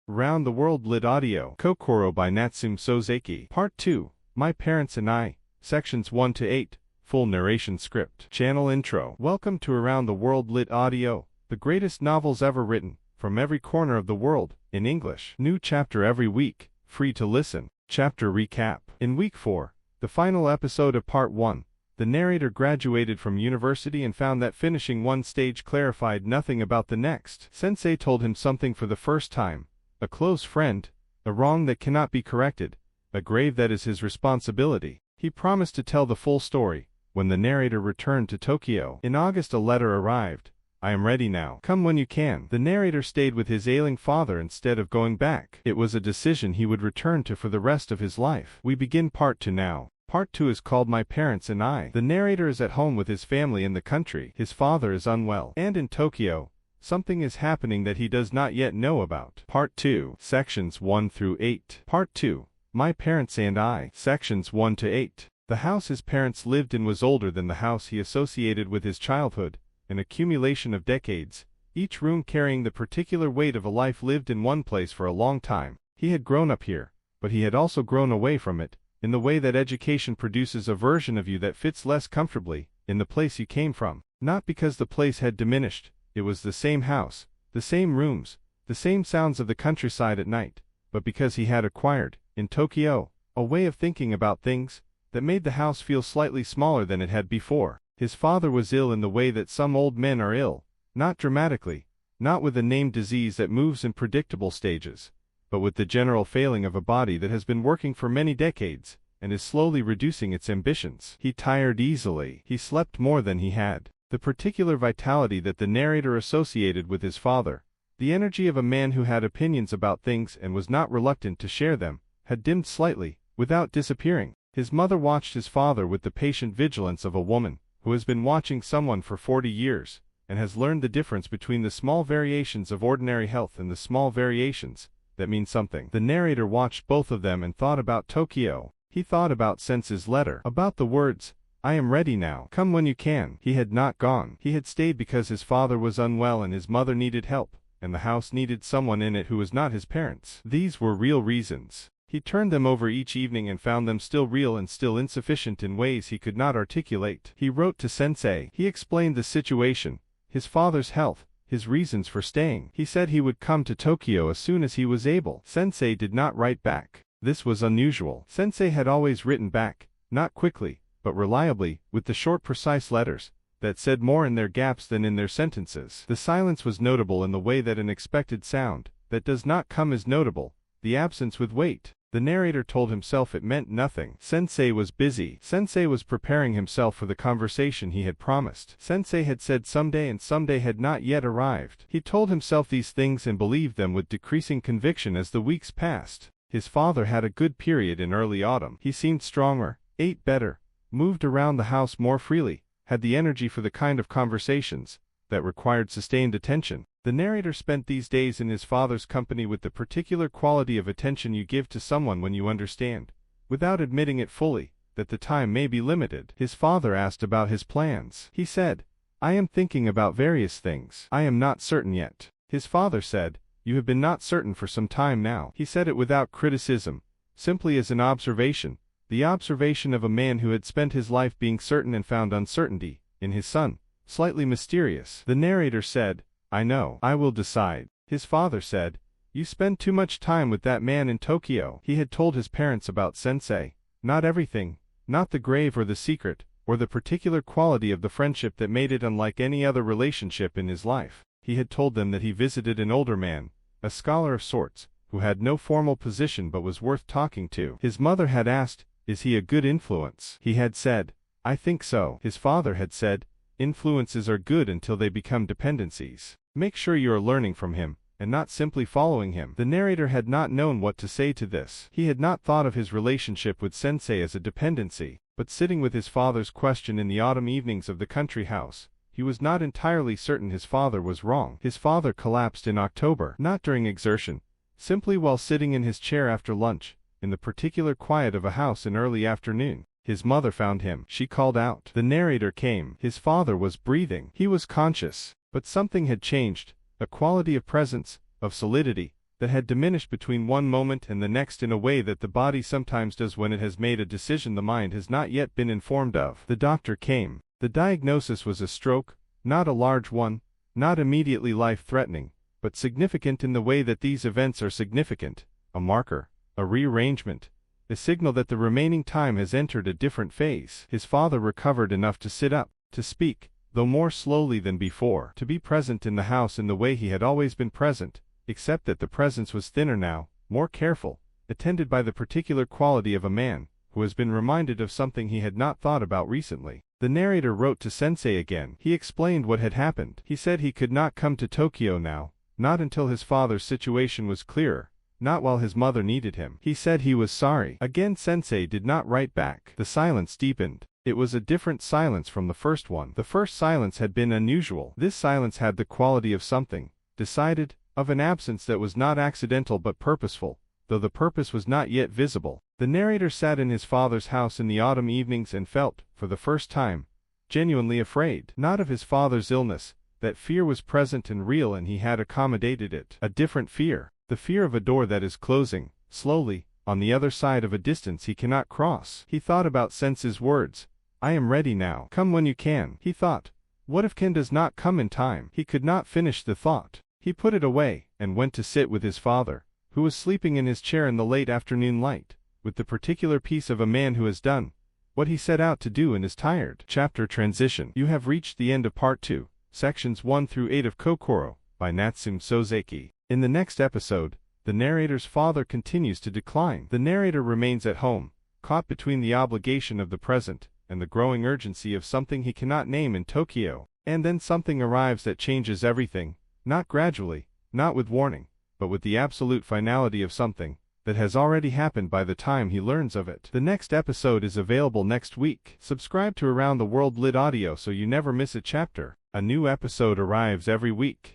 Around the World Lit Audio. Kokoro by Natsume Soseki. Part 2. My Parents and I. Sections 1 to 8. Full narration script. Channel intro. Welcome to Around the World Lit Audio, the greatest novels ever written, from every corner of the world, in English. New chapter every week, free to listen. Chapter recap. In week 4, the final episode of part 1, the narrator graduated from university and found that finishing one stage clarified nothing about the next. Sensei told him something for the first time. A close friend, a wrong that cannot be corrected, a grave that is his responsibility. He promised to tell the full story when the narrator returned to Tokyo. In August a letter arrived. I am ready now. Come when you can. The narrator stayed with his ailing father instead of going back. It was a decision he would return to for the rest of his life. We begin part 2 now. Part 2 is called My Parents and I. The narrator is at home with his family in the country. His father is unwell. And in Tokyo, something is happening that he does not yet know about. Part 2. Sections 1 through 8. Part 2. My Parents and I. Sections 1 to 8. The house his parents lived in was older than the house he associated with his childhood, an accumulation of decades, each room carrying the particular weight of a life lived in one place for a long time. He had grown up here, but he had also grown away from it, in the way that education produces a version of you that fits less comfortably in the place you came from. Not because the place had diminished. It was the same house, the same rooms, the same sounds of the countryside at night, but because he had acquired, in Tokyo, a way of thinking about things that made the house feel slightly smaller than it had before. His father was ill in the way that some old men are ill, not dramatically, not with a named disease that moves in predictable stages, but with the general failing of a body that has been working for many decades and is slowly reducing its ambitions. He tired easily. He slept more than he had. The particular vitality that the narrator associated with his father, the energy of a man who had opinions about things and was not reluctant to share them, had dimmed slightly, without disappearing. His mother watched his father with the patient vigilance of a woman who has been watching someone for 40 years, and has learned the difference between the small variations of ordinary health and the small variations that mean something. The narrator watched both of them and thought about Tokyo. He thought about Sensei's letter, about the words, I am ready now. Come when you can. He had not gone. He had stayed because his father was unwell and his mother needed help, and the house needed someone in it who was not his parents. These were real reasons. He turned them over each evening and found them still real and still insufficient in ways he could not articulate. He wrote to Sensei. He explained the situation, his father's health, his reasons for staying. He said he would come to Tokyo as soon as he was able. Sensei did not write back. This was unusual. Sensei had always written back, not quickly, but reliably, with the short precise letters that said more in their gaps than in their sentences. The silence was notable in the way that an expected sound that does not come is notable, the absence with weight. The narrator told himself it meant nothing. Sensei was busy. Sensei was preparing himself for the conversation he had promised. Sensei had said someday and someday had not yet arrived. He told himself these things and believed them with decreasing conviction as the weeks passed. His father had a good period in early autumn. He seemed stronger, ate better, moved around the house more freely, had the energy for the kind of conversations that required sustained attention. The narrator spent these days in his father's company with the particular quality of attention you give to someone when you understand, without admitting it fully, that the time may be limited. His father asked about his plans. He said, I am thinking about various things. I am not certain yet. His father said, You have been not certain for some time now. He said it without criticism, simply as an observation. The observation of a man who had spent his life being certain and found uncertainty, in his son, slightly mysterious. The narrator said, I know. I will decide. His father said, You spend too much time with that man in Tokyo. He had told his parents about Sensei. Not everything, not the grave or the secret, or the particular quality of the friendship that made it unlike any other relationship in his life. He had told them that he visited an older man, a scholar of sorts, who had no formal position but was worth talking to. His mother had asked, Is he a good influence? He had said, I think so. His father had said, Influences are good until they become dependencies. Make sure you are learning from him, and not simply following him. The narrator had not known what to say to this. He had not thought of his relationship with Sensei as a dependency, but sitting with his father's question in the autumn evenings of the country house, he was not entirely certain his father was wrong. His father collapsed in October, not during exertion, simply while sitting in his chair after lunch, in the particular quiet of a house in early afternoon. His mother found him. She called out. The narrator came. His father was breathing. He was conscious, but something had changed, a quality of presence, of solidity, that had diminished between one moment and the next in a way that the body sometimes does when it has made a decision the mind has not yet been informed of. The doctor came. The diagnosis was a stroke, not a large one, not immediately life-threatening, but significant in the way that these events are significant, a marker, a rearrangement, a signal that the remaining time has entered a different phase. His father recovered enough to sit up, to speak, though more slowly than before, to be present in the house in the way he had always been present, except that the presence was thinner now, more careful, attended by the particular quality of a man who has been reminded of something he had not thought about recently. The narrator wrote to Sensei again. He explained what had happened. He said he could not come to Tokyo now, not until his father's situation was clearer, not while his mother needed him. He said he was sorry. Again Sensei did not write back. The silence deepened. It was a different silence from the first one. The first silence had been unusual. This silence had the quality of something decided, of an absence that was not accidental but purposeful, though the purpose was not yet visible. The narrator sat in his father's house in the autumn evenings and felt, for the first time, genuinely afraid. Not of his father's illness. That fear was present and real and he had accommodated it. A different fear. The fear of a door that is closing, slowly, on the other side of a distance he cannot cross. He thought about Sensei's words. I am ready now. Come when you can. He thought, what if Ken does not come in time? He could not finish the thought. He put it away, and went to sit with his father, who was sleeping in his chair in the late afternoon light, with the particular peace of a man who has done what he set out to do and is tired. Chapter Transition. You have reached the end of Part 2, Sections 1 through 8 of Kokoro, by Natsume Soseki. In the next episode, the narrator's father continues to decline. The narrator remains at home, caught between the obligation of the present and the growing urgency of something he cannot name in Tokyo. And then something arrives that changes everything, not gradually, not with warning, but with the absolute finality of something that has already happened by the time he learns of it. The next episode is available next week. Subscribe to Around the World Lit Audio so you never miss a chapter. A new episode arrives every week.